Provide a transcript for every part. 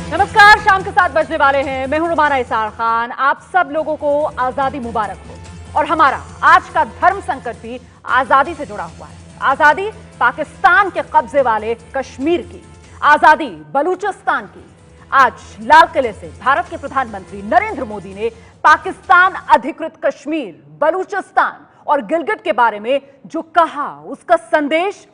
नमस्कार, शाम के 7 बजने वाले हैं। मैं हूं रुमाना इसार खान। आप सब लोगों को आजादी मुबारक हो। और हमारा आज का धर्म संकट भी आजादी से जुड़ा हुआ है। आजादी पाकिस्तान के कब्जे वाले कश्मीर की, आजादी बलूचिस्तान की। आज लाल किले से भारत के प्रधानमंत्री नरेंद्र मोदी ने पाकिस्तान अधिकृत कश्मीर, बलूचिस्तान और गिलगिट के बारे में जो कहा, उसका संदेश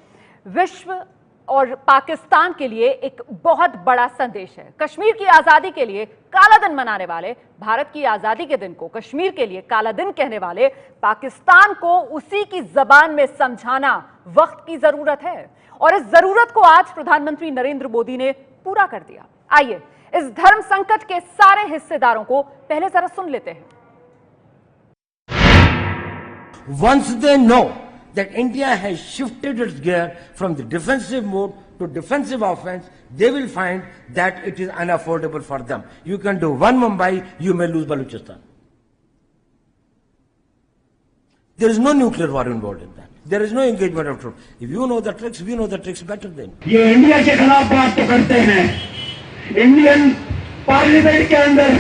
विश्व और पाकिस्तान के लिए एक बहुत बड़ा संदेश है। कश्मीर की आजादी के लिए काला दिन मनाने वाले, भारत की आजादी के दिन को कश्मीर के लिए काला दिन कहने वाले पाकिस्तान को उसी की जबान में समझाना वक्त की जरूरत है। और इस जरूरत को आज प्रधानमंत्री नरेंद्र मोदी ने पूरा कर दिया। आइए इस धर्म संकट के सारे हिस्सेदारों को पहले जरा सुन लेते हैं। Once they know that India has shifted its gear from the defensive mode to defensive offense, they will find that it is unaffordable for them. You can do one Mumbai, you may lose Balochistan. There is no nuclear war involved in that. There is no engagement of troops. If you know the tricks, we know the tricks better than you. ये India के खिलाफ बात तो करते हैं। Indian parliament के अंदर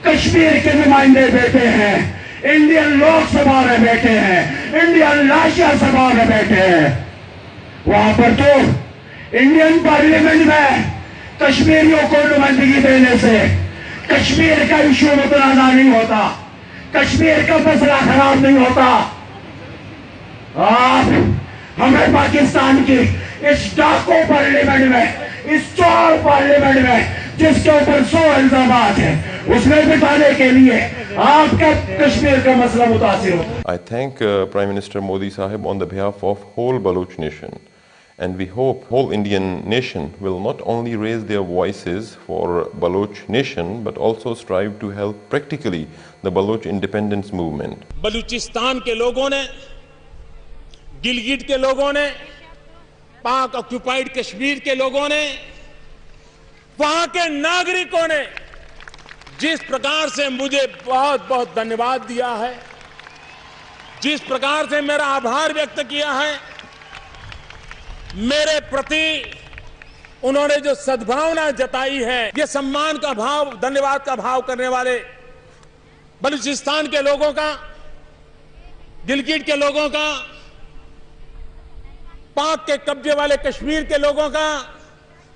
कश्मीर के नुमाइंदे बैठे हैं, इंडियन लोकसभा में बैठे हैं, इंडियन राज्यसभा में बैठे हैं। वहां पर तो इंडियन पार्लियामेंट में कश्मीरियों को नुमाइंदगी देने से कश्मीर का इश्यू मुतनाज़ा नहीं होता, कश्मीर का मसला खराब नहीं होता। आप हमें पाकिस्तान की इस डाकू पार्लियामेंट में, इस चोर पार्लियामेंट में जिसके ऊपर 100 इल्जामात है, उसमें बिठाने के लिए आपका कश्मीर का मसला मुतासिर हो। I thank Prime Minister Modi Sahib on the behalf of whole Baloch nation, and we hope whole Indian nation will not only raise their voices for Baloch nation but also strive to help practically the Baloch independence movement. Balochistan के लोगों ने, गिलगिट के लोगों ने, पाक occupied Kashmir के लोगों ने, वहां के नागरिकों ने जिस प्रकार से मुझे बहुत बहुत धन्यवाद दिया है, जिस प्रकार से मेरा आभार व्यक्त किया है, मेरे प्रति उन्होंने जो सद्भावना जताई है, ये सम्मान का भाव, धन्यवाद का भाव करने वाले बलूचिस्तान के लोगों का, गिलगिट के लोगों का, पाक के कब्जे वाले कश्मीर के लोगों का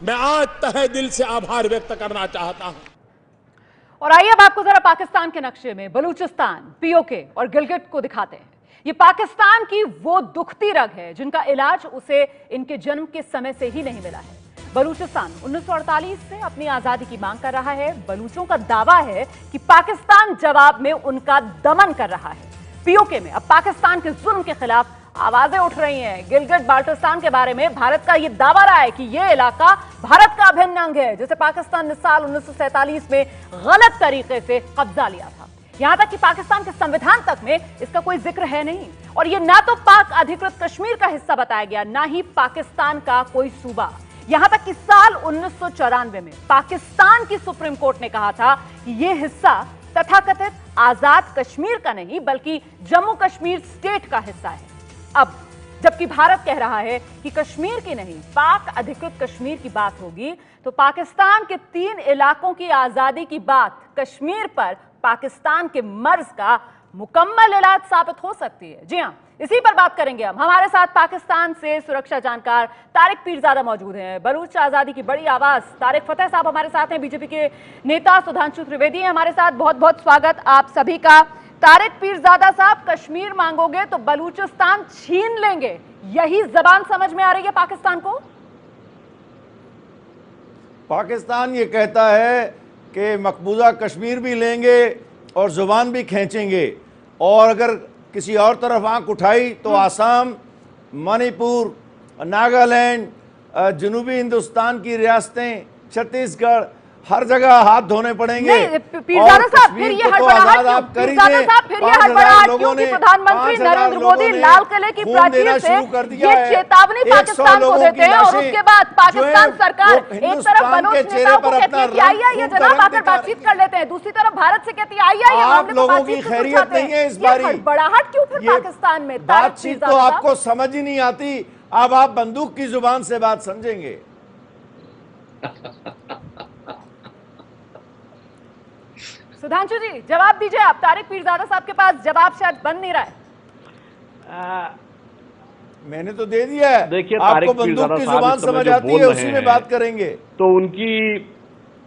मैं आज तहे दिल से आभार व्यक्त करना चाहता हूं। और आइए अब आपको जरा पाकिस्तान के नक्शे में बलूचिस्तान, पीओके और गिलगिट को दिखाते हैं। ये पाकिस्तान की वो दुखती रग है जिनका इलाज उसे इनके जन्म के समय से ही नहीं मिला है। बलूचिस्तान 1948 से अपनी आजादी की मांग कर रहा है। बलूचों का दावा है कि पाकिस्तान जवाब में उनका दमन कर रहा है। पीओके में अब पाकिस्तान के जुल्म के खिलाफ आवाजें उठ रही हैं। गिलगिट बाल्टिस्तान के बारे में भारत का यह दावा रहा है कि यह इलाका भारत का अभिन्न अंग है, जिसे पाकिस्तान ने साल 1947 में गलत तरीके से कब्जा लिया था। यहां तक कि पाकिस्तान के संविधान तक में इसका कोई जिक्र है नहीं। और यह ना तो पाक अधिकृत कश्मीर का हिस्सा बताया गया, ना ही पाकिस्तान का कोई सूबा। यहां तक कि साल 1994 में पाकिस्तान की सुप्रीम कोर्ट ने कहा था कि यह हिस्सा तथाकथित आजाद कश्मीर का नहीं बल्कि जम्मू कश्मीर स्टेट का हिस्सा है। अब जबकि भारत कह रहा है कि कश्मीर की नहीं, पाक अधिकृत कश्मीर की बात होगी, तो पाकिस्तान के 3 इलाकों की आजादी की बात कश्मीर पर पाकिस्तान के मर्ज का मुकम्मल इलाज साबित हो सकती है। जी हां, इसी पर बात करेंगे हम। हमारे साथ पाकिस्तान से सुरक्षा जानकार तारिक पीरजादा मौजूद हैं। बलूच आजादी की बड़ी आवाज तारिक फतेह साहब हमारे साथ हैं। बीजेपी के नेता सुधांशु त्रिवेदी हैं हमारे साथ। बहुत बहुत स्वागत आप सभी का। तारिक पीरजादा साहब, कश्मीर मांगोगे तो बलूचिस्तान छीन लेंगे, यही जबान समझ में आ रही है पाकिस्तान को? पाकिस्तान ये कहता है कि मकबूजा कश्मीर भी लेंगे और जुबान भी खींचेंगे, और अगर किसी और तरफ आंख उठाई तो आसाम, मणिपुर, नागालैंड, जनूबी हिंदुस्तान की रियासतें, छत्तीसगढ़, हर जगह हाथ धोने पड़ेंगे। पीरजादा साहब, फिर ये हड़बड़ाहट क्योंकि प्रधानमंत्री नरेंद्र मोदी लाल किले की प्राचीर से ये चेतावनी पाकिस्तान को देते हैं और उसके बाद पाकिस्तान सरकार एक तरफ बलूच नेताओं को कहती है कि आइए ये जनाब आकर बातचीत कर लेते हैं, दूसरी तरफ भारत से कहती है आइए आप लोगों की खैरियत नहीं है इस बारी। हड़बड़ाहट क्यों फिर पाकिस्तान में? बातचीत तो आपको समझ ही नहीं आती, अब आप बंदूक की जुबान से बात समझेंगे। सुधांशु जी जवाब दीजिए आप। तारिक पीरजादा साहब के पास जवाब शायद बन नहीं रहा है। मैंने तो दे दिया है। देखिए, आपको तारिक बंदूक पीरजादा की साहब जुबान इस समय समझ जो आती बोल है, रहे उसी में हैं, बात करेंगे। तो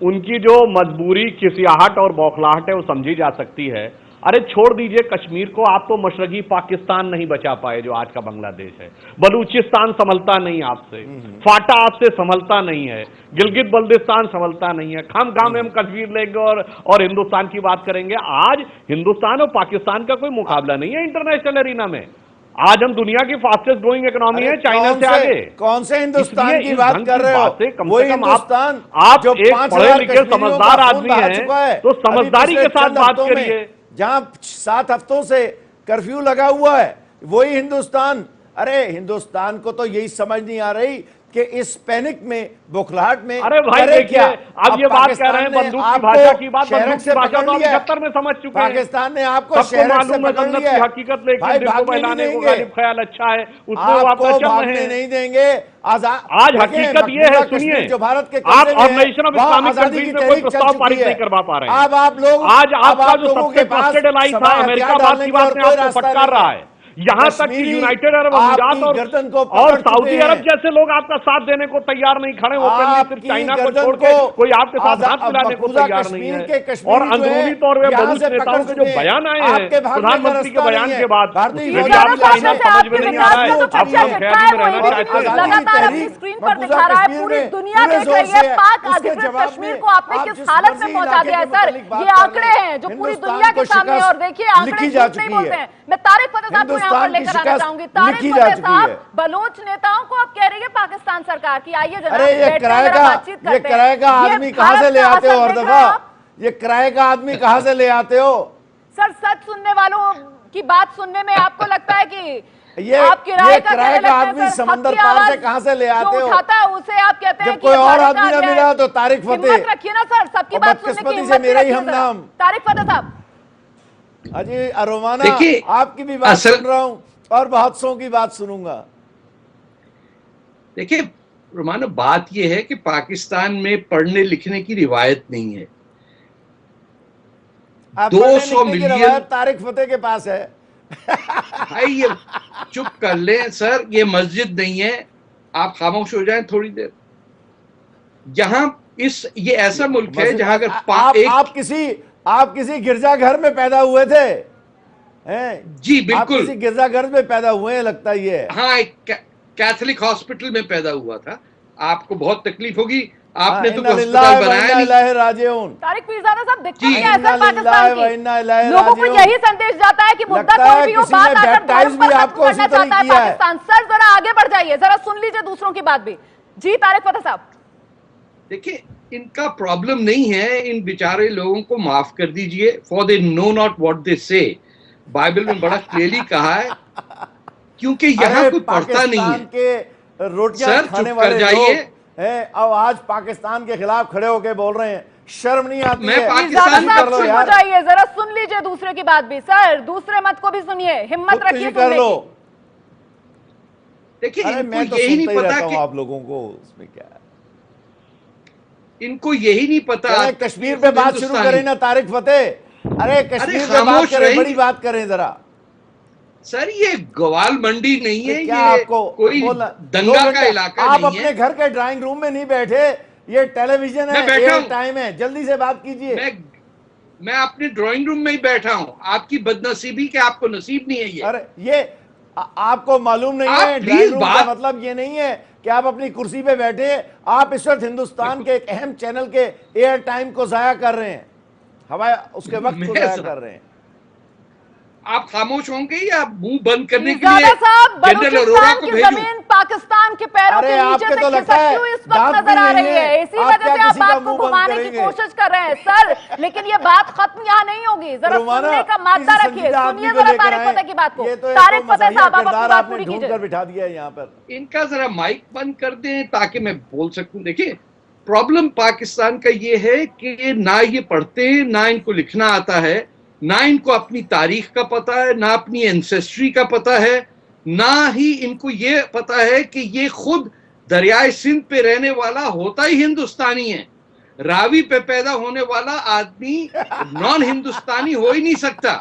उनकी जो मजबूरी, खिसियाहट और बौखलाहट है वो समझी जा सकती है। अरे छोड़ दीजिए कश्मीर को, आप तो मशरकी पाकिस्तान नहीं बचा पाए जो आज का बांग्लादेश है। बलूचिस्तान संभलता नहीं आपसे, फाटा आपसे संभलता नहीं है, गिलगित बल्दिस्तान संभलता नहीं है। खाम में हम कश्मीर लेंगे और हिंदुस्तान की बात करेंगे। आज हिंदुस्तान और पाकिस्तान का कोई मुकाबला नहीं है इंटरनेशनल एरिना में। आज हम दुनिया की फास्टेस्ट ग्रोइंग इकोनॉमी है, चाइना से आगे। कौन से हिंदुस्तान इसलिए की इस बात ढंग कर रहे हो? बातें कम वही से कम हिंदुस्तान आप जो एक 5,000 पढ़े लिखे कश्मीरियों समझदार का खून आदमी बहा हैं, चुका है। तो समझदारी अभी के साथ पिछले बात चंद हफ्तों में, करिए। जहां 7 हफ्तों से कर्फ्यू लगा हुआ है, वही हिंदुस्तान। अरे हिंदुस्तान को तो यही समझ नहीं आ रही कि इस पैनिक में, बुखलाहट में, अरे भाई करे देखिए, क्या? आप ये बात कह रहे हैं बंदूक की भाषा की बात, बंदूक की भाषा तो आप 71 में समझ चुके हैं। पाकिस्तान ने आपको सबको शहर से मालूम है पकड़ जन्नत लिया की है। हकीकत, लेकिन भाई दिल को भागने नहीं बहलाने को देंगे। गालिब ख्याल अच्छा है, उसमें वो आपको आपका चल भागने रहे हैं। नहीं देंगे। आज देखिए, हकीकत ये है, मकबूजा सुनिए, कश्मीर जो भारत के आप कब्जे में है, ऑर्गेनाइजेशन ऑफ वहाँ इस्लामिक आजादी कंट्रीज की में कोई तहरीक प्रस्ताव चल पारित चुकी नहीं है। करवा पा रहे हैं। अब आप लोग, आज अब आपका आप जो लोगों सबसे के पास ट्रस्टेड एलाई था सवाल अमेरिका, हथियार बात डालने की का बात और में कोई आपको रास्ता फटकार नहीं रहा है। है। यहां तक कि कश्मीरी यूनाइटेड अरब आपकी अमीरात गर्दन को और पकड़ चुके सऊदी अरब हैं। जैसे लोग आपका साथ देने को तैयार नहीं खड़े, ओपनली सिर्फ आपकी चाइना को गर्दन छोड़ के को कोई आपके साथ हाथ मिलाने को मकबूजा तैयार नहीं कश्मीर है। के कश्मीरी और जो अंदरूनी है, तौर पर यहाँ बलूच से नेताओं पकड़ के जो चुके हैं। बयान आए हैं आपके भागने का प्रधानमंत्री के रास्ता बयान नहीं के है। बाद, भारतीय उसमें भी फौज आप की लाइन लाशें समझ में आपके नहीं आ मिजाज रहा का है। जो आप कच्चा हम चिट्ठा खैर है में वो रहना एबीपी चाहते हैं। लगातार अपनी स्क्रीन पर दिखा रहा है। पूरी दुनिया देख रही है पाक अधिकृत कश्मीर को आपने किस हालत में पहुंचा दिया है। सर ये आंकड़े हैं जो पूरी दुनिया के सामने, और देखिए आंकड़े झूठ नहीं बोलते हैं। मैं तारिक फतेह साहब को यहाँ पर लेकर आना चाहूंगी। तारिक फतेह साहब, बलोच नेताओं को आप कह रही है पाकिस्तान सरकार की, आइए जनाब अरे ये किराए का आदमी कहां से ले आते हो हर दफा? ये किराए का आदमी कहां से ले आते हो? सर सच सुनने वालों की बात सुनने में आपको लगता है कि ये आप किराए का आदमी समंदर पार से कहां से ले आते हो? उठाता है उसे आप कहते हैं जब कोई और आदमी ना मिला तो तारिक फतेह। हिम्मत रखिए ना सर, सबकी और बात सुनने की बदकिस्मती से हिम्मत मेरा ही रखिए हम जरा। नाम। तारिक फतेह साहब, अजी अरोमाना, देखिए, आपकी भी बात असल- सुन रहा हूं और बहुत सौ की बात सुनूंगा। देखिए रोमानो, बात यह है कि पाकिस्तान में पढ़ने लिखने की रिवायत नहीं है। आप 200 पढ़ने लिखने की मिलियन रवायत तारिक फतेह के पास है। भाई ये चुप कर ले सर, ये मस्जिद नहीं है, आप खामोश हो जाएं थोड़ी देर। यहाँ ये ऐसा मुल्क है जहां अगर आप किसी गिरजाघर में पैदा हुए थे हैं? जी आप बिल्कुल, किसी गिरजाघर में पैदा हुए हैं लगता ही है। हाँ, एक कैथोलिक हॉस्पिटल में पैदा हुआ था। आपने बहुत तकलीफ होगी, आपने तो कोई अस्पताल बनाया नहीं। राजिऊन। तारिक पीरजादा साहब, दिक्कत जी। क्या है सर पाकिस्तान की? लोगों को यही संदेश जाता है कि मुद्दा लगता है कोई भी हो, किसी बात ने आकर बैप्टाइज धर्म भी पर आपको खत्म उसी करना तरह चाहता है किया है। पाकिस्तान। सर जरा आगे बढ़ जाइए, जरा सुन लीजिए दूसरों की बात भी। जी तारिक फतेह साहब, देखिए इनका प्रॉब्लम नहीं है, इन बेचारे लोगों को माफ कर दीजिए। For they know not what they से, बाइबल में बड़ा क्लियरली कहा है, क्योंकि यहाँ कोई पढ़ता नहीं है। के रोटियां सर, खाने चुप वाले कर जाइए। लोग हैं, अब आज पाकिस्तान के खिलाफ खड़े होकर बोल रहे हैं, शर्म नहीं आती मैं है? पाकिस्तान पीरजादा कर साहब लो चुप हो यार। जाइए, जरा सुन लीजिए दूसरे की बात भी। सर दूसरे मत को भी सुनिए, हिम्मत खुद रखिए ही कर सुनने लो। की। देखिए अरे मैं इनको तो यही नहीं सुनता ही पता रहता हूं कि आप लोगों को, उसमें क्या है? इनको यही नहीं पता अरे कश्मीर पे बात शुरू करें ना तारिक फतेह। अरे कश्मीर पे बात खामोश करें, रहेंगे। बड़ी बात करें जरा। सर ये ग्वाल मंडी नहीं है, क्या ये आपको कोई बोलना? दंगा 2 का घंटे इलाका आप नहीं है। अपने घर के ड्राइंग रूम में नहीं बैठे, ये टेलीविजन है, मैं बैठा एयर हूं। टाइम है, जल्दी से बात कीजिए। मैं अपने ड्राइंग रूम में ही बैठा हूं। आपकी बदनसीबी कि आपको नसीब नहीं है ये। अरे ये आपको मालूम नहीं आप है, प्लीज ड्राइंग रूम का बात- मतलब ये नहीं है कि आप अपनी कुर्सी पे बैठे। आप इस वक्त हिंदुस्तान के एक अहम चैनल के एयर टाइम को जाया कर रहे हैं, हवा उसके वक्त को मैं जाया सर- कर रहे हैं। आप खामोश होंगे या मुंह बंद करने के पीरजादा लिए साहब, जनरल अरोरा बलूचिस्तान को की भेजूं? जमीन पाकिस्तान के पैरों अरे के नीचे आपके से तो लगता है खिसकती हुई इस वक्त दांत भी नजर आ नहीं रही है। है। इसी आप वजह क्या से आप किसी का बात को मुंह बंद घुमाने की करेंगे? कोशिश कर रहे हैं सर, लेकिन ये बात खत्म यहाँ नहीं होगी। जरा रुमाना, सुनने का मादा किसी रखिए, संजीदा सुनिए आदमी को जरा लेकर तारिक आए। फतेह की बात को। ये तो एक तारिक तो फतेह मज़ाहिया साहब, आप अपनी किरदार बात आपने पूरी ढूंढ कीजिए। कर बिठा दिया है यहाँ पर। इनका जरा माइक बंद कर दें ताकि मैं बोल सकूं। देखिए प्रॉब्लम पाकिस्तान का ये है कि ना ये पढ़ते हैं, ना इनको लिखना आता है, ना इनको अपनी तारीख का पता है, ना अपनी एंसेस्ट्री का पता है, ना ही इनको ये पता है कि ये खुद दरियाए सिंध पे रहने वाला होता ही हिंदुस्तानी है। रावी पे पैदा होने वाला आदमी नॉन हिंदुस्तानी हो ही नहीं सकता।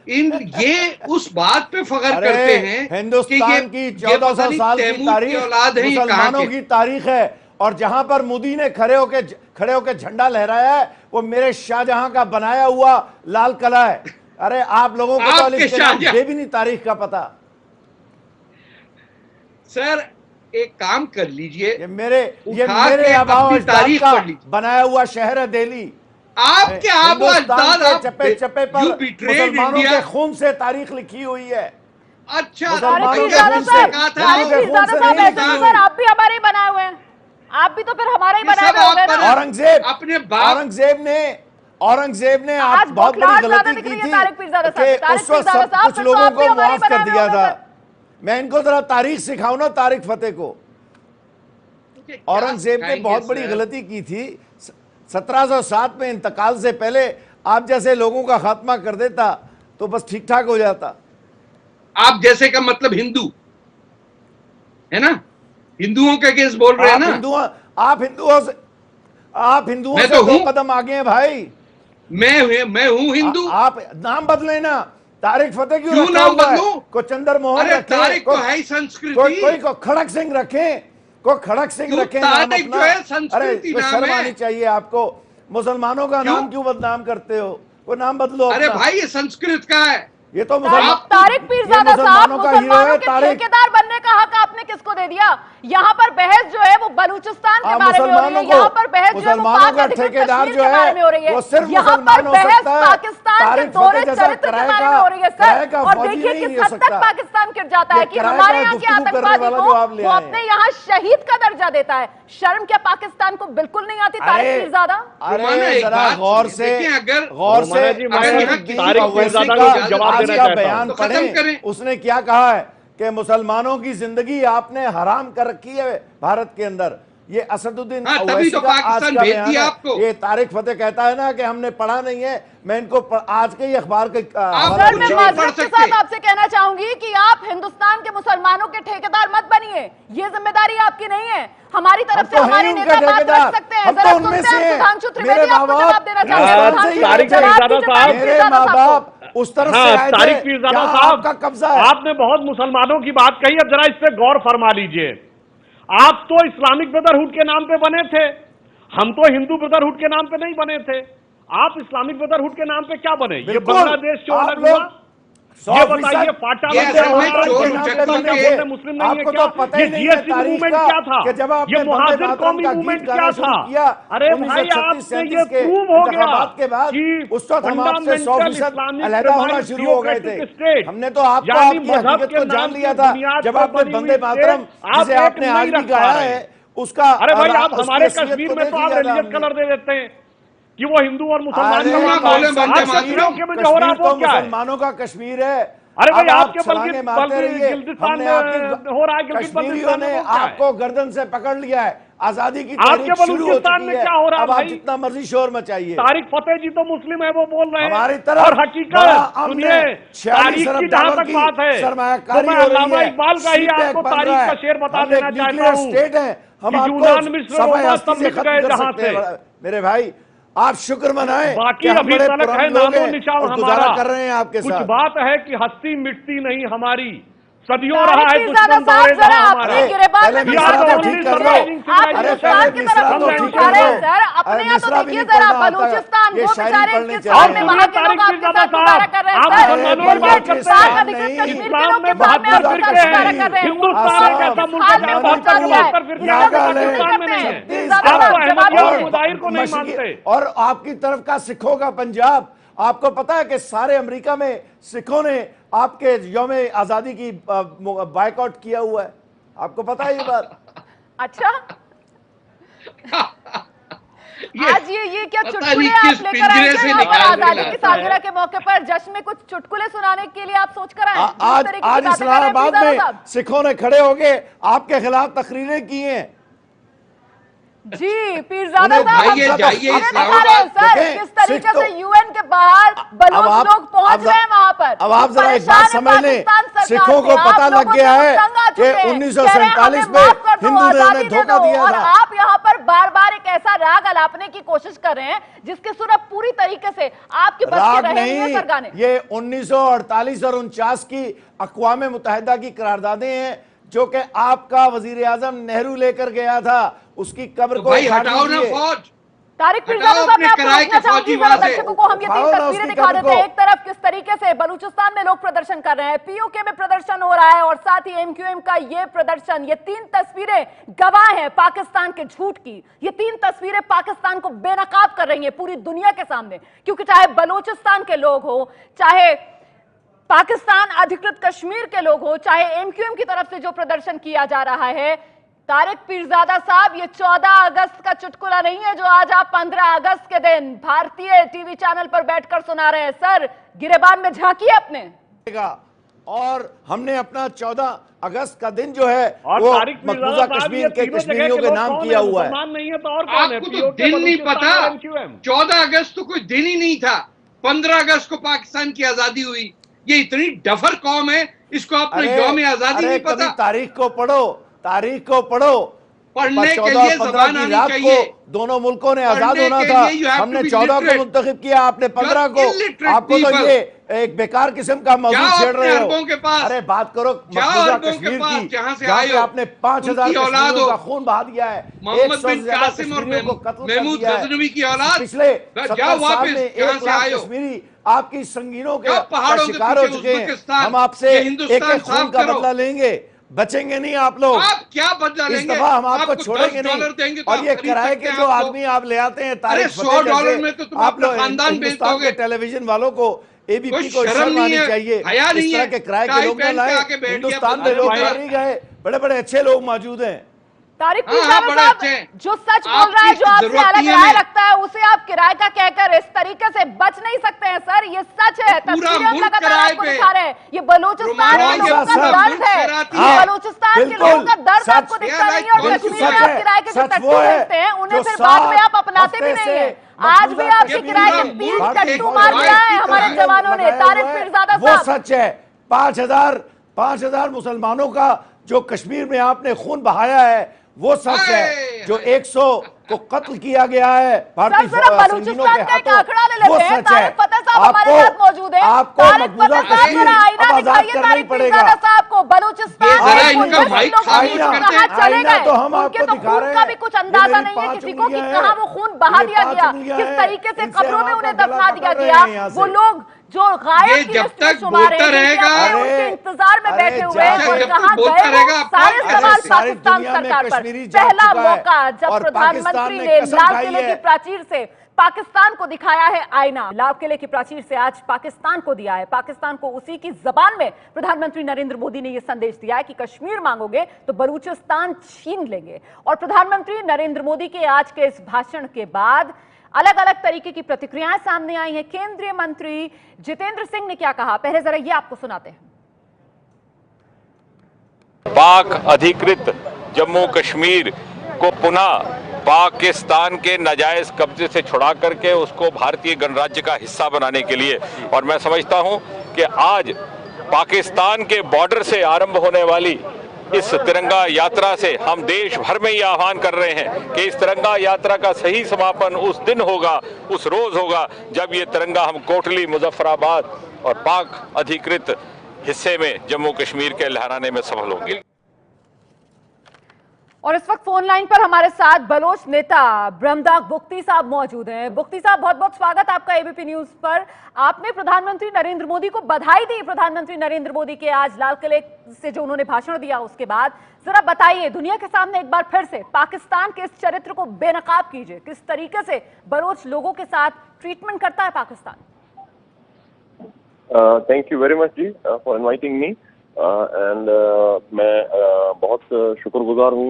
ये उस बात पे फख्र करते हैं हिंदुस्तान की 1400 साल की तारीख औलाद है, मुसलमानों की तारीख है, और जहां पर मोदी ने खड़े होके झंडा लहराया है वो मेरे शाहजहां का बनाया हुआ लाल किला है। अरे आप लोगों को तो इसके नाम ये भी नहीं तारीख का पता। सर एक काम कर लीजिए, ये मेरे आबाओ तारीख का पढ़ लीजिए। बनाया हुआ शहर है दिल्ली। आपके आबाओ अजदाद चप्पे चप्पे पर मुसलमानों के खून से तारीख लिखी हुई है। अच्छा मुसलमानों के खून से आप भी हमारे ही बनाए हुए हैं, आप भी तो फिर हमारे ही बनाए हुए हैं ना। औरंगजेब ने आप बहुत बड़ी गलती की थी कि उस वक्त सब कुछ लोगों को माफ कर दिया था। मैं इनको जरा तारीख सिखाऊं ना, तारिक फतेह को। औरंगजेब ने बहुत बड़ी गलती की थी, 1707 में इंतकाल से पहले आप जैसे लोगों का खात्मा कर देता तो बस ठीक ठाक हो जाता। आप जैसे का मतलब हिंदू है ना, हिंदुओं के केस बोल रहे हैं ना। आप हिंदुओं से तो 2 कदम आगे हैं भाई। मैं हूं हिंदू। आप नाम बदले ना, तारिक फतेह क्यों नाम बदलूं? को चंदर मोहन रखें, तारिक तो है ही संस्कृति। कोई को खड़क सिंह रखें, रखें नाम अपना। अरे शर्म आनी चाहिए आपको। मुसलमानों का नाम क्यों बदनाम करते हो? वो नाम बदलो। अरे भाई ये संस्कृत का है। ये तो तारिक पीरजादा साहब, मुसलमानों के ठेकेदार बनने का हक आपने किसको दे दिया? यहाँ पर बहस जो है वो बलूचिस्तान के बारे में हो रही है, यहाँ पर बहस जो है वो पाक अधिकृत कश्मीर के बारे में हो रही है, यहाँ पर बहस पाकिस्तान के दोहरे चरित्र के बारे में हो रही है सर। और देखिए किस हद तक पाकिस्तान गिर जाता है कि हमारे यहाँ के आतंकवादी को वो अपने यहाँ शहीद का दर्जा देता है। शर्म क्या पाकिस्तान को बिल्कुल नहीं आती तारिक पीरजादा? अरे जरा गौर से बयान पढ़ें, उसने क्या कहा है कि मुसलमानों की जिंदगी आपने हराम कर रखी है भारत के अंदर। ये असदुद्दीन तभी तो पाकिस्तान भेज दिया आपको। ये तारिक फतेह कहता है ना कि हमने पढ़ा नहीं है। मैं इनको आज के ही अखबार के सर मैं माजरत के साथ आपसे कहना चाहूंगी कि आप हिंदुस्तान के मुसलमानों के ठेकेदार मत बनिए, ये जिम्मेदारी आपकी नहीं है। हमारी तरफ से हमारे नेता बात रख सकते हैं। जरा सुनते हैं सुधांशु त्रिवेदी आपको जवाब देना चाहते हैं। मेरे माँ बाप उस तरफ से आए थे, तारिक पीरजादा साहब का कब्जा है। आपने बहुत मुसलमानों की बात कही, अब जरा इस पे गौर फरमा लीजिए। आप तो इस्लामिक ब्रदरहुड के नाम पे बने थे, हम तो हिंदू ब्रदरहुड के नाम पे नहीं बने थे। आप इस्लामिक ब्रदरहुड के नाम पे क्या बने? ये बांग्लादेश क्यों अलग हुआ? ये बताइए, फाटा मुस्लिम नहीं है क्या? ये जीएसटी मूवमेंट क्या था? ये मुहाजिर कौमी मूवमेंट क्या था? अरे भाई आपसे ये प्रूव हो गया कि उस वक्त हम आपसे 100% अलहदा होना शुरू हो गए थे। हमने तो आपको आपकी हकीकत को जान लिया था जब आपने वंदे मातरम जिसे आपने आज भी गाया है उसका। अरे भाई आप हमारे कश्मीर में तो आप रिलीजियस कलर दे देते हैं कि वो हिंदू और मुसलमान का हो रहा है, मुसलमानों का कश्मीर है। अरे भाई आपके गिल्गिस्तान में हो रहा है, कश्मीरियों ने आपको गर्दन से पकड़ लिया है। आजादी की आपके बलूचिस्तान में क्या हो रहा है? अब आप जितना मर्जी शोर मचाइए। तारिक फतेह जी तो मुस्लिम है, वो बोल रहे हैं हमारी तरफ। और हकीकत सुनिए, तारीख की जहां तक बात है तो मैं अल्लामा इकबाल का ही आपको तारीख का शेर बता देना चाहता हूँ कि यूनान मिस्र रोमा सब मिट गए जहां से। मेरे भाई आप शुक्र मनाएं, बाकी अभी तलक है नामो निशान हमारा कर रहे हैं आपके कुछ साथ। बात है कि हस्ती मिटती नहीं हमारी, सदियों तारिक रहा है पीरजादा दुश्मन साहब, दौरे जरा हमारा। अपने गिरेबान में मिसरा बात तो करने ठीक कर दीजिए। लो। आप अरे हिंदुस्तान की मिसरा तरफ तो क्यों ठीक उठा कर रहे लो। हैं सर? अपने यहाँ तो मिसरा भी देखिए नहीं जरा पढ़ना आता। बलूचिस्तान, ये वो शायरी बेचारे पढ़नी किस चाहिए। हाल में वहाँ के लोग आपके साथ मुबारक कर रहे हैं सर। गिलगित पाक अधिकृत कश्मीर के लोग के साथ में आप मुबारक कर रहे हैं। हिंदुस्तान एक ऐसा मुल्क है जहाँ 72 फिरके पाकिस्तान में नहीं है। आप तो अहमदिया मुजाहिर को नहीं मानते। और आपकी तरफ का सिखों का पंजाब, आपको पता है कि सारे अमेरिका में सिखों ने आपके यौम आजादी की बायकॉट किया हुआ है। आपको पता है ये बात? अच्छा आज ये क्या चुटकुले आप लेकर आए हैं यहाँ पर आजादी की सालगिरह के मौके पर जश्न में कुछ चुटकुले सुनाने के लिए आप सोच कर आए? आज इस्लामाबाद में सिखों ने खड़े होके आपके खिलाफ तकरीरें की हैं। जी पीरजादा उन्हें साहब, भाई, ये हम जाइए अरे इस्लामाबाद। बता रहे हैं सर, देखें, किस तरीके सिख तो- से यूएन के बाहर बलोच आप- लोग पहुंच अब- रहे हैं वहां पर। अब आप जरा एक बात परेशान समझ है लें, पाकिस्तान सरकार सिखों से। को आप पता लग लोगों गया से है तंग आ कि चुके हैं। 1947 कह रहे हैं, हमें माफ कर दो, में हिंदू ने आजादी हमें दे धोखा दो। दिया और था। आप यहाँ पर बार बार एक ऐसा राग अलापने की कोशिश कर रहे हैं जिसके सुर अब पूरी तरीके से आपके बस के राग रहे नहीं है नहीं, सर गाने। ये 1948 और 49 की अक़वाम मुत्तहिदा की करारदादें हैं जो कि आपका वजीर आजम नेहरू लेकर गया था। उसकी कब्र तो को भाई उखाड़ हटाओ ना लीजिए। फौज। तारिक हटाओ पीरजादा साहब, अपने मैं आपको किराए रोकना के चाहूंगी, फौजी जरा वहां से। दर्शकों को हम ये तीन उठाओ ना तस्वीरें उसकी दिखा कब्र देते हैं। को। एक तरफ किस तरीके से बलूचिस्तान में लोग प्रदर्शन कर रहे हैं, पीओके में प्रदर्शन हो रहा है, और साथ ही एमक्यूएम का ये प्रदर्शन, ये तीन तस्वीरें गवाह हैं पाकिस्तान के झूठ की। ये तीन तस्वीरें पाकिस्तान को बेनकाब कर रही हैं पूरी दुनिया के सामने, क्योंकि चाहे बलूचिस्तान के लोग हो, चाहे पाकिस्तान अधिकृत कश्मीर के लोग हो, चाहे एमक्यूएम की तरफ से जो प्रदर्शन किया जा रहा है। तारिक पीरजादा साहब, ये 14 अगस्त का चुटकुला नहीं है जो आज आप 15 अगस्त के दिन भारतीय टीवी चैनल पर बैठकर सुना रहे हैं। सर, गिरेबान में झांकिए अपने। और हमने अपना 14 अगस्त का दिन जो है और वो तारिक मकबूजा पीरजादा साहब, कश्मीर ये के तीनों जगह कश्मीरियों के लोग नाम कौन किया है? हुआ है। मुसलमान नहीं है तो और कौन है? आपको तो POK, दिन नहीं बलूचिस्तान पता। और MQM। 14 अगस्त तो कोई दिन ही नहीं था। 15 अगस्त को पाकिस्तान की आजादी हुई। ये इतनी डफर कौम है, इसको अपने यौम आजादी नहीं कभी पता। तारीख को पढ़ो, तारीख को पढ़ो। पढ़ने के 14 और लिए 15 जबान की आनी रात चाहिए। को दोनों मुल्कों ने आजाद पढ़ने होना के था। लिए you have to हमने be 14 को literate. मुंतखब किया, आपने 15 को। illiterate आपको तो people. ये एक बेकार किस्म का मौजूद जाओ छेड़ अपने रहे अरबों के हो। पास। अरे बात करो जाओ मकबूजा अरबों के कश्मीर पास, की, जहां से जहां आए पे हो। आपने 5000 उनकी औलाद कश्मीरियों हो। का खून बहा दिया है। मोहम्मद 100 से बिन ज्यादा कासिम और कश्मीरियों को कत्ल कर महमूद दिया है। गजनवी की औलाद। पिछले जाओ 70 साल वापस, में जहां 1 से लाख आए हो। कश्मीरी आपकी संगीनों के जाओ का पहाड़ों के शिकार हो पीछे चुके हैं। उज़्बेकिस्तान, हम आपसे ये एक हिंदुस्तान एक खून साफ का करो। बदला लेंगे, बचेंगे नहीं आप लोग। आप क्या बदला इस लेंगे? दफा हम आपको आपको छोड़ेंगे $10 नहीं। देंगे तो और आप ये खरीद किराए सकते के हैं जो आपको। आदमी आप ले आते हैं, तारिक अरे फतेह $100 जैसे, में तो तुम आप अपना लोग खानदान बेच हिंदुस्तान दोगे। के टेलीविजन वालों को एबीपी कोई को शर्म शर्म नहीं आनी है, चाहिए। हया इस नहीं तरह है। के किराए के टाई लोग न पहन के लाए। आके बैठ गया, हिंदुस्तान में अरे लोग भाई। मर नहीं गए, बड़े बड़े अच्छे लोग मौजूद हैं। तारिक हाँ, पीरजादा बड़े साहब, अच्छे हैं। जो सच बोल आपकी रहा है, जो आपसे जरूरत अलग नहीं है राय हमें। रखता है, उसे आप किराए का कहकर इस तरीके से बच नहीं सकते हैं सर। ये सच है, पूरा तस्वीरें हम मुल्क लगातार किराए आपको पे। दिखा रहे हैं। ये बलूचिस्तान के रोमांस लोगों का पूरा दर्द मुल्क है, शरारती ये है। बलूचिस्तान के बिल्कुल, लोगों का दर्द सच। आपको दिखता Yeah, नहीं है। और like कश्मीर सच में आप है, किराए के जो सच टट्टू वो है, भेजते हैं, उन्हें जो फिर बाद में 7 आप अपनाते भी हफ्ते नहीं से है। आज भी मकबूजा आपके कश्मीर किराए के में 30 भारतीय टट्टू फौज मार ने दिया है हमारे लगाया जवानों ने। हुआ तारिक है। पीरजादा वो साहब, सच है। 5000 मुसलमानों का जो कश्मीर में आपने खून बहाया है वो सच है। जो 100 को कत्ल किया गया है भारतीय सर, जरा संगीनों के बलूचिस्तान का एक हाथों, आंकड़ा ले वो लेते हैं। सच है। तारिक फतेह साहब हमारे साथ मौजूद हैं। आपको तारिक मकबूजा फतेह साहब, कश्मीर जरा आईना अब आजाद दिखाइए करना ही तारिक पड़ेगा। पीरजादा साहब को। बलूचिस्तान ये जरा के इनका कुछ माइक लोगों खामोश की कर कहाँ दें। चले आईना गए, तो हम उनके आपको तो दिखा खून रहे का हैं। भी कुछ ये अंदाजा मेरी नहीं है 5 किसी को कि उंगलियां कहाँ हैं। वो खून बहा ये दिया 5 गया, उंगलियां किस हैं। तरीके से इनसे कब्रों में हम उन्हें आपका गला दफना दिया पकड़ रहे गया। हैं यहाँ वो से। लोग जो गायब ये की जब लिस्ट में तक शुमार हैं, बोलता जिनके रहेगा, अपने उनके इंतजार में अरे बैठे हुए हैं, जब वो तक कहाँ बोलता गए, वो रहेगा, सारे अरे सवाल सारी पाकिस्तान दुनिया में सरकार पर। कश्मीरी जा पहला चुका है। मौका जब और प्रधानमंत्री पाकिस्तान ने ने कसम लाल खाई किले है। की प्राचीर से पाकिस्तान को दिखाया है आईना, लाल किले की प्राचीर से आज पाकिस्तान को दिया है, पाकिस्तान को उसी की जबान में प्रधानमंत्री नरेंद्र मोदी ने यह संदेश दिया है कि कश्मीर मांगोगे तो बलूचिस्तान छीन लेंगे। और प्रधानमंत्री नरेंद्र मोदी के आज के इस भाषण के बाद अलग अलग तरीके की प्रतिक्रियाएं सामने आई हैं। केंद्रीय मंत्री जितेंद्र सिंह ने क्या कहा, पहले जरा ये आपको सुनाते हैं। पाक अधिकृत जम्मू कश्मीर को पुनः पाकिस्तान के नाजायज कब्जे से छुड़ा करके उसको भारतीय गणराज्य का हिस्सा बनाने के लिए, और मैं समझता हूं कि आज पाकिस्तान के बॉर्डर से आरंभ होने वाली इस तिरंगा यात्रा से हम देश भर में ये आह्वान कर रहे हैं कि इस तिरंगा यात्रा का सही समापन उस दिन होगा, उस रोज होगा जब ये तिरंगा हम कोटली, मुजफ्फराबाद और पाक अधिकृत हिस्से में जम्मू कश्मीर के लहराने में सफल होंगे। और इस वक्त फोन लाइन पर हमारे साथ बलोच नेता ब्रह्मदाग बुख्ती साहब मौजूद हैं। बुख्ती साहब, बहुत बहुत स्वागत आपका एबीपी न्यूज पर। आपने प्रधानमंत्री नरेंद्र मोदी को बधाई दी, प्रधानमंत्री नरेंद्र मोदी के आज लाल किले से जो उन्होंने भाषण दिया उसके बाद, जरा बताइए दुनिया के सामने एक बार फिर से पाकिस्तान के इस चरित्र को बेनकाब कीजिए, किस तरीके से बलोच लोगों के साथ ट्रीटमेंट करता है Pakistan. Thank you very much जी फॉर इनवाइटिंग मी एंड मैं बहुत शुक्रगुजार हूँ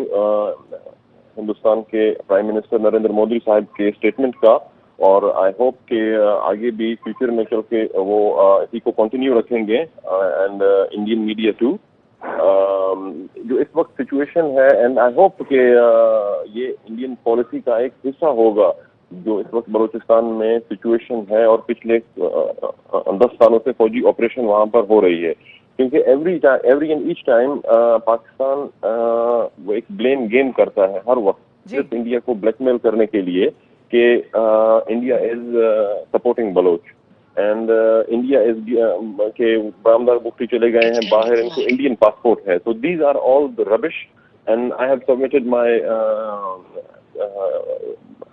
हिंदुस्तान के प्राइम मिनिस्टर नरेंद्र मोदी साहब के स्टेटमेंट का, और आई होप कि आगे भी फ्यूचर में चल के वो इसी को कंटिन्यू रखेंगे एंड इंडियन मीडिया टू। जो इस वक्त सिचुएशन है, एंड आई होप कि ये इंडियन पॉलिसी का एक हिस्सा होगा, जो इस वक्त बलूचिस्तान में सिचुएशन है और पिछले 10 सालों से फौजी ऑपरेशन वहां पर हो रही है, क्योंकि every and each time Pakistan वो एक ब्लेम गेम करता है हर वक्त सिर्फ इंडिया को ब्लैकमेल करने के लिए कि India is supporting Baloch and India is के बरामदार मुफ्ती चले गए हैं बाहर, इनको इंडियन पासपोर्ट है। So these are all the rubbish and I have submitted my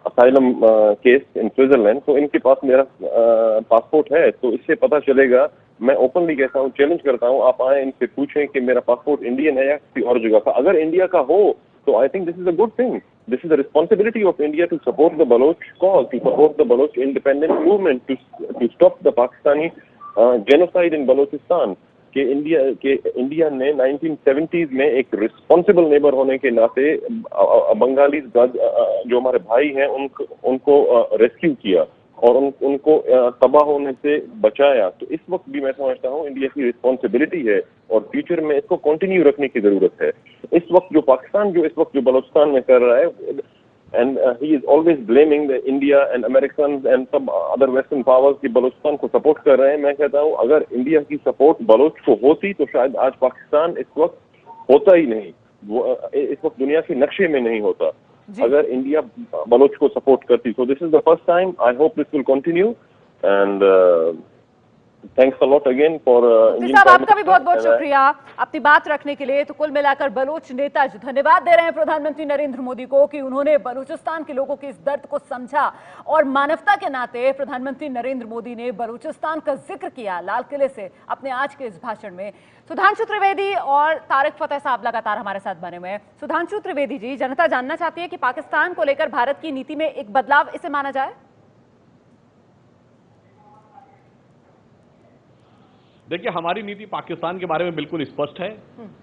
asylum case in Switzerland. तो इनके पास मेरा पासपोर्ट है, तो इससे पता चलेगा। मैं ओपनली कहता हूँ, चैलेंज करता हूँ, आप आए इनसे पूछें कि मेरा पासपोर्ट इंडियन है या किसी और जगह का। अगर इंडिया का हो तो I think this is a good thing. This is the responsibility of India to support the Baloch cause, to support the Baloch independent movement, to stop the Pakistani genocide in Balochistan. कि India ने 1970s में एक responsible neighbour होने के नाते बंगाली जो हमारे भाई हैं उनको रेस्क्यू किया और उनको तबाह होने से बचाया। तो इस वक्त भी मैं समझता हूँ इंडिया की रिस्पॉन्सिबिलिटी है और फ्यूचर में इसको कंटिन्यू रखने की जरूरत है। इस वक्त जो पाकिस्तान जो बलूचिस्तान में कर रहा है, and he is always blaming the India and American and सब अदर वेस्टर्न पावर्स की बलूचिस्तान को सपोर्ट कर रहे हैं। मैं कहता हूँ अगर इंडिया की सपोर्ट बलोच को होती तो शायद आज पाकिस्तान इस वक्त होता ही नहीं, वो इस वक्त दुनिया के नक्शे में नहीं होता अगर इंडिया बलोच को सपोर्ट करती। So this is the first time, I hope this will continue and thanks a lot again for साहब, आपका भी बहुत बहुत शुक्रिया अपनी बात रखने के लिए। तो कुल मिलाकर बलोच नेता जो धन्यवाद दे रहे हैं प्रधानमंत्री नरेंद्र मोदी को कि उन्होंने बलूचिस्तान के लोगों के इस दर्द को समझा और मानवता के नाते प्रधानमंत्री नरेंद्र मोदी ने बलूचिस्तान का जिक्र किया लाल किले से अपने आज के इस भाषण में। सुधांशु त्रिवेदी और तारिक फतेह साहब लगातार हमारे साथ बने हुए हैं। सुधांशु त्रिवेदी जी, जनता जानना चाहती है कि पाकिस्तान को लेकर भारत की नीति में एक बदलाव इसे माना जाए? देखिए, हमारी नीति पाकिस्तान के बारे में बिल्कुल स्पष्ट है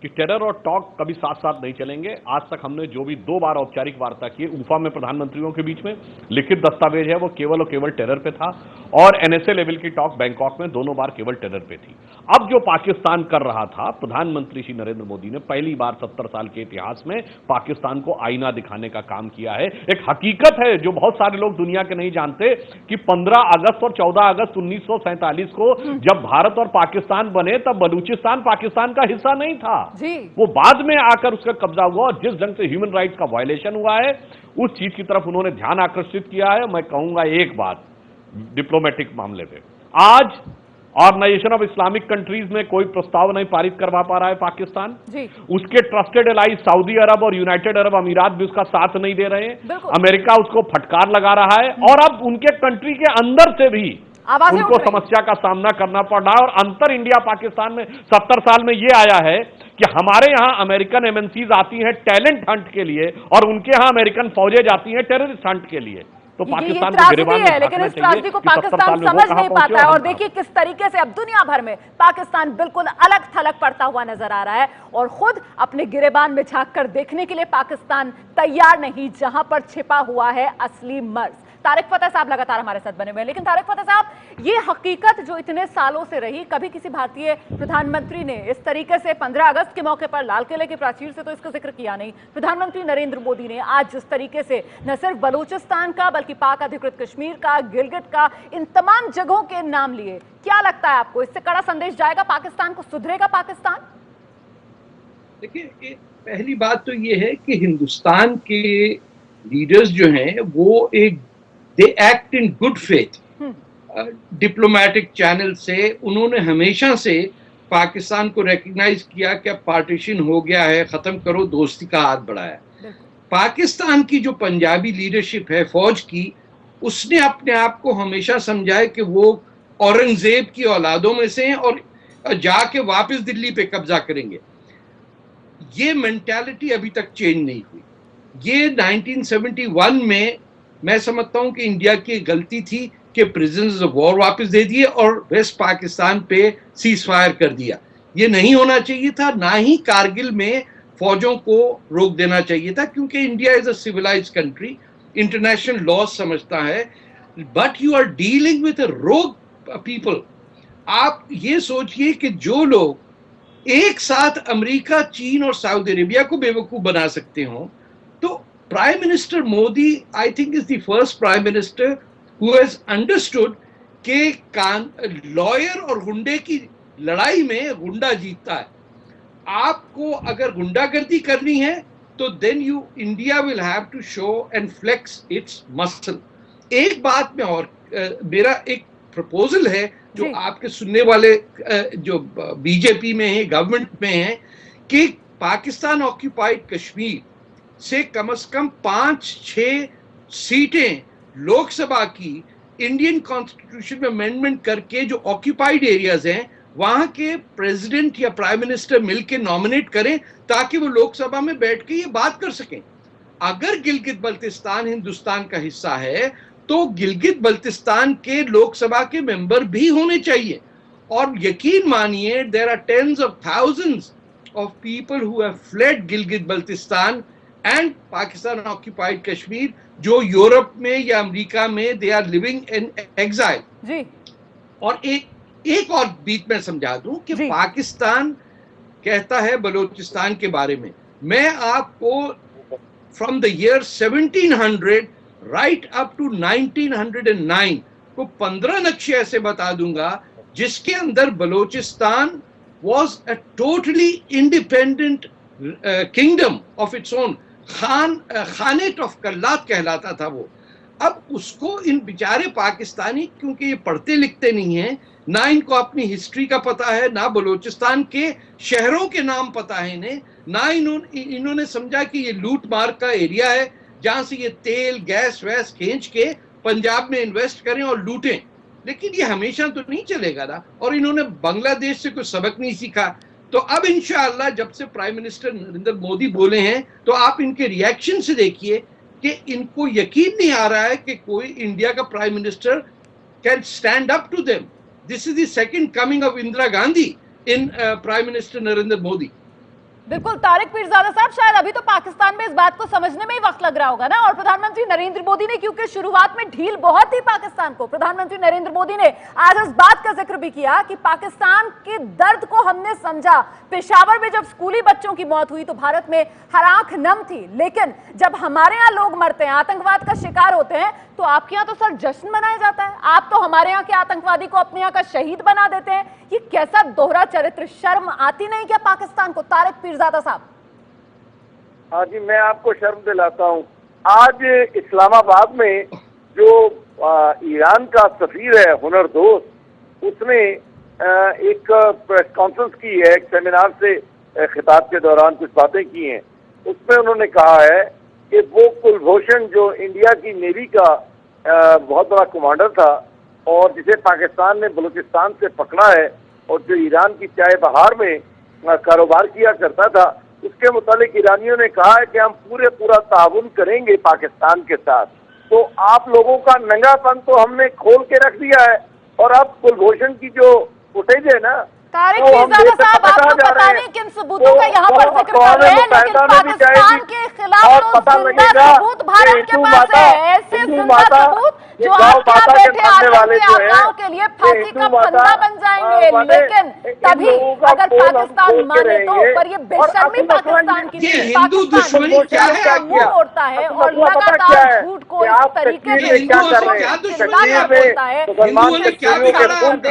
कि टेरर और टॉक कभी साथ साथ नहीं चलेंगे। आज तक हमने जो भी 2 बार औपचारिक वार्ता की उफा में प्रधानमंत्रियों के बीच में, लिखित दस्तावेज है वो केवल और केवल टेरर पे था, और एनएसए लेवल की टॉक बैंकॉक में दोनों बार केवल टेरर पे थी। अब जो पाकिस्तान कर रहा था, प्रधानमंत्री श्री नरेंद्र मोदी ने पहली बार 70 साल के इतिहास में पाकिस्तान को आईना दिखाने का काम किया है। एक हकीकत है जो बहुत सारे लोग दुनिया के नहीं जानते कि 15 अगस्त और 14 अगस्त 1947 को जब भारत और पाकिस्तान बने तब बलूचिस्तान पाकिस्तान का हिस्सा नहीं था जी। वो बाद में आकर उसका कब्जा हुआ, और जिस ढंग से ह्यूमन राइट्स का वायलेशन हुआ है उस चीज की तरफ उन्होंने ध्यान आकर्षित किया है। मैं कहूंगा एक बात डिप्लोमेटिक मामले में, आज ऑर्गेनाइजेशन ऑफ इस्लामिक कंट्रीज में कोई प्रस्ताव नहीं पारित करवा पा रहा है पाकिस्तान जी। उसके ट्रस्टेड एलाइज सऊदी अरब और यूनाइटेड अरब अमीरात भी उसका साथ नहीं दे रहे हैं। अमेरिका उसको फटकार लगा रहा है, और अब उनके कंट्री के अंदर से भी उनको समस्या का सामना करना पड़ रहा है। और अंतर इंडिया पाकिस्तान में 70 साल में यह आया है कि हमारे यहां अमेरिकन एमएनसीज आती हैं टैलेंट हंट के लिए और उनके यहां अमेरिकन फौजें जाती हैं टेररिस्ट हंट के लिए। तो पाकिस्तान को गिरबान है, लेकिन इस त्रासदी को पाकिस्तान समझ नहीं पाता है। और देखिए किस तरीके से अब दुनिया भर में पाकिस्तान बिल्कुल अलग थलग पड़ता हुआ नजर आ रहा है, और खुद अपने गिरेबान में झांक कर देखने के लिए पाकिस्तान तैयार नहीं, जहां पर छिपा हुआ है असली मर्ज। तारिक फतेह साहब लगातार हमारे साथ बने हुए हैं, लेकिन तारिक फतेह साहब, ये हकीकत जो इतने सालों से रही, कभी किसी भारतीय प्रधानमंत्री ने इस तरीके से 15 अगस्त के मौके पर लाल किले की प्राचीर से तो इसका जिक्र किया नहीं। प्रधानमंत्री नरेंद्र मोदी ने आज जिस तरीके से न सिर्फ बलूचिस्तान का बल्कि पाक अधिकृत कश्मीर का, गिलगिट का, इन तमाम जगहों के नाम लिए, क्या लगता है आपको इससे कड़ा संदेश जाएगा पाकिस्तान को? सुधरेगा पाकिस्तान? देखिए, पहली बात तो ये है कि हिंदुस्तान के लीडर्स जो हैं वो they act in good faith. Diplomatic channel से उन्होंने हमेशा से पाकिस्तान को रिकग्नाइज किया कि अब पार्टीशन हो गया है, खत्म करो, दोस्ती का हाथ बढ़ाया। पाकिस्तान की जो पंजाबी लीडरशिप है फौज की, उसने अपने आप को हमेशा समझा है कि वो औरंगजेब की औलादों में से हैं और जाके वापस दिल्ली पे कब्जा करेंगे। ये मेंटालिटी अभी तक चेंज नहीं हुई। ये 1971 में मैं समझता हूं कि इंडिया की गलती थी कि प्रिजनर्स ऑफ वॉर वापस दे दिए और वेस्ट पाकिस्तान पे सीज फायर कर दिया। ये नहीं होना चाहिए था, ना ही कारगिल में फौजों को रोक देना चाहिए था, क्योंकि India is a civilised country, international law समझता है। But you are dealing with a rogue people. आप ये सोचिए कि जो लोग एक साथ अमेरिका, चीन और सऊदी अरेबिया को बेवकूफ बना सकते हो, तो prime minister Modi I think is the first prime minister who has understood कि लॉयर और गुंडे की लड़ाई में गुंडा जीतता है। आपको अगर गुंडागर्दी करनी है तो then you India will have to show and flex its muscle. एक बात में और मेरा एक प्रपोजल है जो आपके सुनने वाले जो बीजेपी में है, गवर्नमेंट में है, कि पाकिस्तान ऑक्यूपाइड कश्मीर से कम 5-6 सीटें लोकसभा की इंडियन कॉन्स्टिट्यूशन में अमेंडमेंट करके जो ऑक्यूपाइड एरियाज हैं वहां के प्रेसिडेंट या प्राइम मिनिस्टर मिलकर नॉमिनेट करें ताकि वो लोकसभा में बैठ के ये बात कर सकें। अगर गिलगित बल्तिस्तान हिंदुस्तान का हिस्सा है तो गिलगित बल्तिस्तान के लोकसभा के मेंबर भी होने चाहिए। और यकीन मानिए there are tens of thousands of people who have fled Gilgit Baltistan and Pakistan occupied Kashmir, जो यूरोप में या अमेरिका में they are living in exile जी। और एक और बीच में समझा दूं कि पाकिस्तान कहता है बलूचिस्तान के बारे में, मैं आपको from the year 1700 right up to 1909 को 15 नक्शे ऐसे बता दूंगा जिसके अंदर Balochistan was a totally independent kingdom of its own, khanate of Kalat कहलाता था वो। अब उसको इन बेचारे पाकिस्तानी, क्योंकि ये पढ़ते लिखते नहीं हैं, ना इनको अपनी हिस्ट्री का पता है, ना बलूचिस्तान के शहरों के नाम पता है इन्हें, ना इन्होंने समझा कि ये लूट मार का एरिया है जहां से ये तेल गैस वैस खींच के पंजाब में इन्वेस्ट करें और लूटें। लेकिन ये हमेशा तो नहीं चलेगा ना, और इन्होंने बांग्लादेश से कोई सबक नहीं सीखा। तो अब इंशाअल्लाह जब से प्राइम मिनिस्टर नरेंद्र मोदी बोले हैं तो आप इनके रिएक्शन से देखिए कि इनको यकीन नहीं आ रहा है कि कोई इंडिया का prime minister can stand up to them. This is the second coming of Indira Gandhi in prime minister Narendra Modi. बिल्कुल तारिक पीरजादा साहब, शायद अभी तो पाकिस्तान में इस बात को समझने में ही वक्त लग रहा होगा ना, और प्रधानमंत्री नरेंद्र मोदी ने, क्योंकि शुरुआत में ढील बहुत थी पाकिस्तान को, प्रधानमंत्री नरेंद्र मोदी ने आज इस बात का जिक्र भी किया कि पाकिस्तान के दर्द को हमने समझा। पेशावर में जब स्कूली बच्चों की मौत हुई तो भारत में हर आंख नम थी, लेकिन जब हमारे यहाँ लोग मरते हैं, आतंकवाद का शिकार होते हैं, तो आपके यहाँ तो सर जश्न मनाया जाता है। आप तो हमारे यहाँ के आतंकवादी को अपने यहाँ का शहीद बना देते हैं। ये कैसा दोहरा चरित्र, शर्म आती नहीं क्या पाकिस्तान को? तारिक पीरजादा साहब। हाँ जी, मैं आपको शर्म दिलाता हूँ। आज इस्लामाबाद में जो ईरान का सफीर है हुनर दोस्त, उसने एक प्रेस कॉन्फ्रेंस की है, एक सेमिनार से खिताब के दौरान कुछ बातें की हैं। उसमें उन्होंने कहा है कि वो कुलभूषण जो इंडिया की नेवी का बहुत बड़ा कमांडर था और जिसे पाकिस्तान ने बलूचिस्तान से पकड़ा है और जो ईरान की चाय बहार में कारोबार किया करता था, उसके मुतालिक ईरानियों ने कहा है कि हम पूरा ताउन करेंगे पाकिस्तान के साथ। तो आप लोगों का नंगापन तो हमने खोल के रख दिया है, और अब कुलभूषण की जो फुटेज है ना, तारिक पीरजादा साहब, आपको पता नहीं किन सबूतों का यहाँ पर जिक्र कर रहे हैं, लेकिन पाकिस्तान के खिलाफ तो जिंदा सबूत भारत के पास है, ऐसे जिंदा सबूत जो आपके यहाँ बैठे आतंकी आकाओं के लिए फांसी का फंदा बन जाएंगे। लेकिन तभी अगर पाकिस्तान माने तो, पर ये बेशर्मी पाकिस्तान की, पाकिस्तान मुंह मोड़ता है और लगातार झूठ को इस तरीके से बोलता है।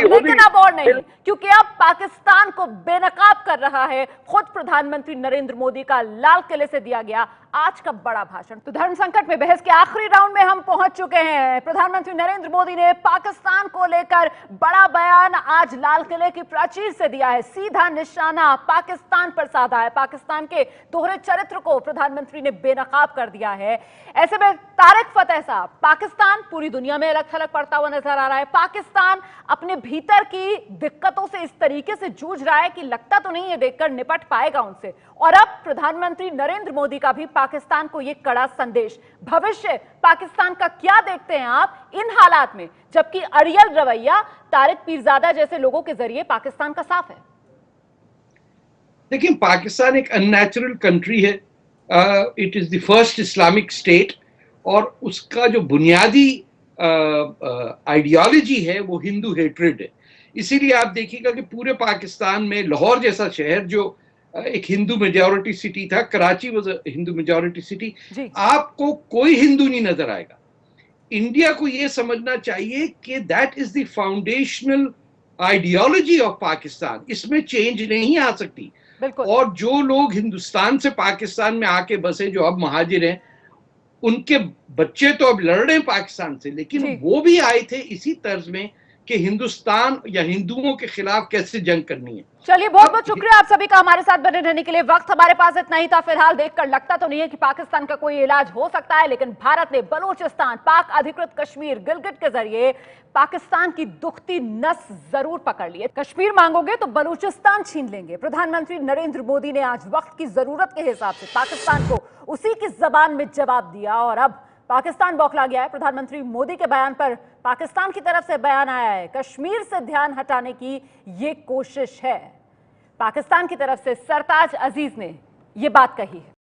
लेकिन अब और नहीं, क्योंकि अब पाकिस्तान को बेनकाब कर रहा है खुद प्रधानमंत्री नरेंद्र मोदी का लाल किले से दिया गया आज का बड़ा भाषण। तो धर्म संकट में बहस के आखिरी राउंड में हम पहुंच चुके हैं। प्रधानमंत्री नरेंद्र मोदी ने पाकिस्तान को लेकर बड़ा बयान आज लाल किले की प्राचीर से दिया है, सीधा निशाना पाकिस्तान पर साधा है। पाकिस्तान के दोहरे चरित्र को प्रधानमंत्री ने बेनकाब कर दिया है। ऐसे में तारिक फतेह साहब, पाकिस्तान पूरी दुनिया में अलग थलग पड़ता हुआ नजर आ रहा है। पाकिस्तान अपने भीतर की दिक्कतों से इस तरीके से जूझ रहा है कि लगता तो नहीं है देखकर निपट पाएगा उनसे। और अब प्रधानमंत्री नरेंद्र मोदी का भी पाकिस्तान को यह कड़ा संदेश। भविष्य पाकिस्तान का क्या देखते हैं आप इन हालात में, जबकि अड़ियल रवैया तारिक पीरजादा जैसे लोगों के जरिए पाकिस्तान का साफ है? देखिए, पाकिस्तान एक अननेचुरल कंट्री है। It is the first Islamic state, और उसका जो बुनियादी आइडियोलॉजी है वो हिंदू हेट्रेड है। इसीलिए आप देखिएगा कि पूरे पाकिस्तान में लाहौर जैसा शहर जो एक हिंदू मेजॉरिटी सिटी था, Karachi was a Hindu majority city, आपको कोई हिंदू नहीं नजर आएगा। इंडिया को यह समझना चाहिए कि that is the foundational ideology of Pakistan, इसमें चेंज नहीं आ सकती। और जो लोग हिंदुस्तान से पाकिस्तान में आके बसे, जो अब महाजिर हैं, उनके बच्चे तो अब लड़ रहे हैं पाकिस्तान से, लेकिन वो भी आए थे इसी तर्ज में कि हिंदुस्तान या हिंदुओं के खिलाफ कैसे जंग करनी है। चलिए, बहुत बहुत शुक्रिया आप सभी का हमारे साथ बने रहने के लिए। वक्त हमारे पास इतना ही था। फिलहाल देखकर लगता तो नहीं है कि पाकिस्तान का कोई इलाज हो सकता है, लेकिन भारत ने बलूचिस्तान, पाक अधिकृत कश्मीर, गिलगिट के जरिए पाकिस्तान की दुखती नस जरूर पकड़ ली है। कश्मीर मांगोगे तो बलूचिस्तान छीन लेंगे। प्रधानमंत्री नरेंद्र मोदी ने आज वक्त की जरूरत के हिसाब से पाकिस्तान को उसी की जबान में जवाब दिया और अब पाकिस्तान बौखला गया है। प्रधानमंत्री मोदी के बयान पर पाकिस्तान की तरफ से बयान आया है। कश्मीर से ध्यान हटाने की ये कोशिश है। पाकिस्तान की तरफ से सरताज अजीज ने ये बात कही है।